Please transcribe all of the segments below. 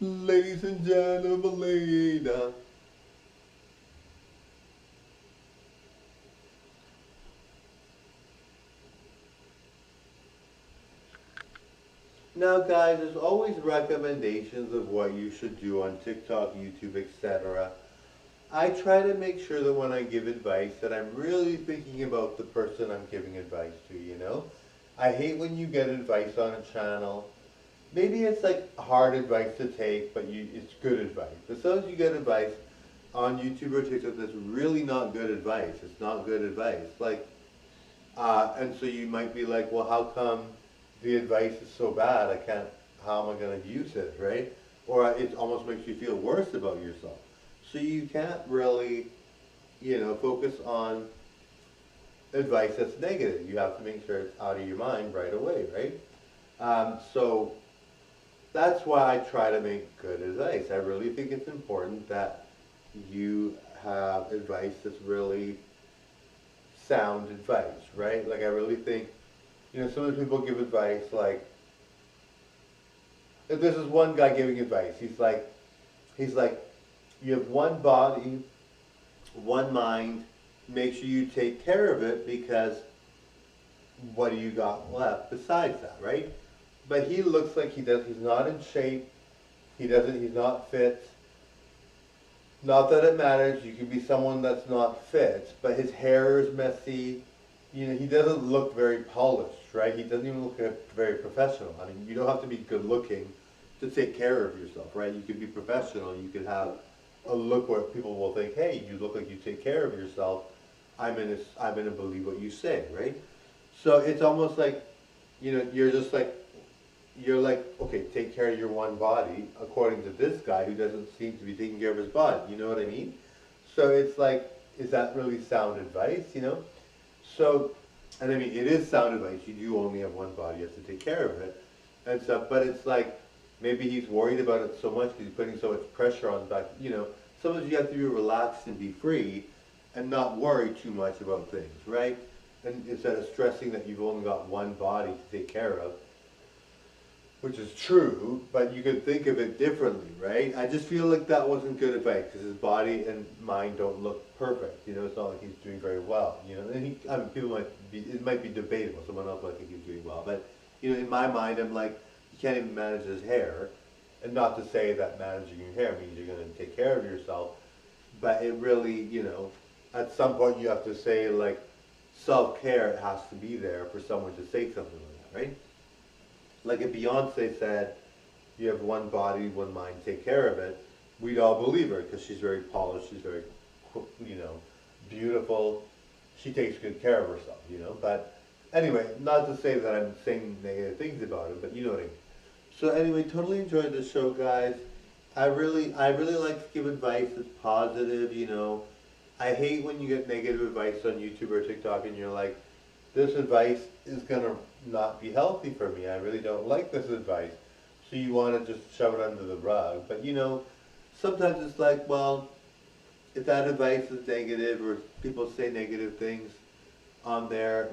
Ladies and gentlemen. Now guys, there's always recommendations of what you should do on TikTok, YouTube, etc. I try to make sure that when I give advice that I'm really thinking about the person I'm giving advice to, you know? I hate when you get advice on a channel. Maybe it's like hard advice to take, but it's good advice. But sometimes you get advice on YouTube or TikTok that's really not good advice. It's not good advice. And so you might be like, well, how come the advice is so bad? How am I going to use it, right? Or it almost makes you feel worse about yourself. So you can't really, focus on advice that's negative. You have to make sure it's out of your mind right away, right? So that's why I try to make good advice. I really think it's important that you have advice that's really sound advice, right? Like I really think, some people give advice like, if there's this one guy giving advice, he's like, you have one body, one mind, make sure you take care of it because what do you got left besides that, right? But he looks like he's not in shape, he's not fit. Not that it matters, you can be someone that's not fit, but his hair is messy. He doesn't look very polished, right? He doesn't even look very professional. I mean, you don't have to be good looking to take care of yourself, right? You could be professional, you could have a look where people will think, hey, you look like you take care of yourself. I'm gonna believe what you say, right? So it's almost like, you're like, okay, take care of your one body, according to this guy who doesn't seem to be taking care of his body. You know what I mean? So it's like, is that really sound advice? So, and I mean, it is sound advice. You do only have one body, you have to take care of it and stuff. But it's like, maybe he's worried about it so much because he's putting so much pressure on the back. Sometimes you have to be relaxed and be free and not worry too much about things, right? And instead of stressing that you've only got one body to take care of, which is true, but you could think of it differently, right? I just feel like that wasn't good advice because his body and mind don't look perfect. It's not like he's doing very well. I mean, it might be debatable. Someone else might think he's doing well, but in my mind, I'm like, he can't even manage his hair, and not to say that managing your hair means you're going to take care of yourself, but it really, at some point you have to say like, self-care has to be there for someone to say something like that, right? Like if Beyonce said, you have one body, one mind, take care of it, we'd all believe her because she's very polished, she's very, beautiful. She takes good care of herself. But anyway, not to say that I'm saying negative things about it, but you know what I mean. So anyway, totally enjoyed the show, guys. I really like to give advice that's positive. I hate when you get negative advice on YouTube or TikTok and you're like, this advice is going to not be healthy for me. I really don't like this advice. So you want to just shove it under the rug. But sometimes it's like, well, if that advice is negative or people say negative things on there,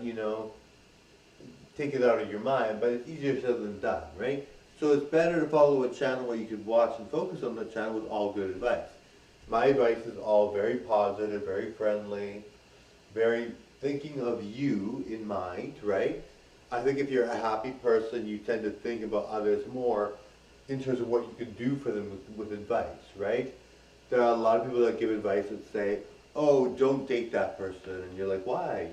take it out of your mind. But it's easier said than done, right? So it's better to follow a channel where you can watch and focus on the channel with all good advice. My advice is all very positive, very friendly, very thinking of you in mind, right? I think if you're a happy person, you tend to think about others more in terms of what you can do for them with advice, right? There are a lot of people that give advice that say, oh, don't date that person. And you're like, why,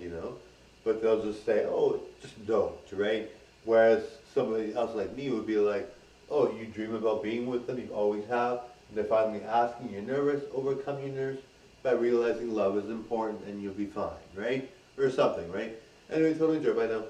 But they'll just say, oh, just don't, right? Whereas somebody else like me would be like, oh, you dream about being with them, you always have, and they're finally asking, you're nervous, overcome your nerves by realizing love is important and you'll be fine, right? Or something, right? Anyway, totally enjoy. Bye now.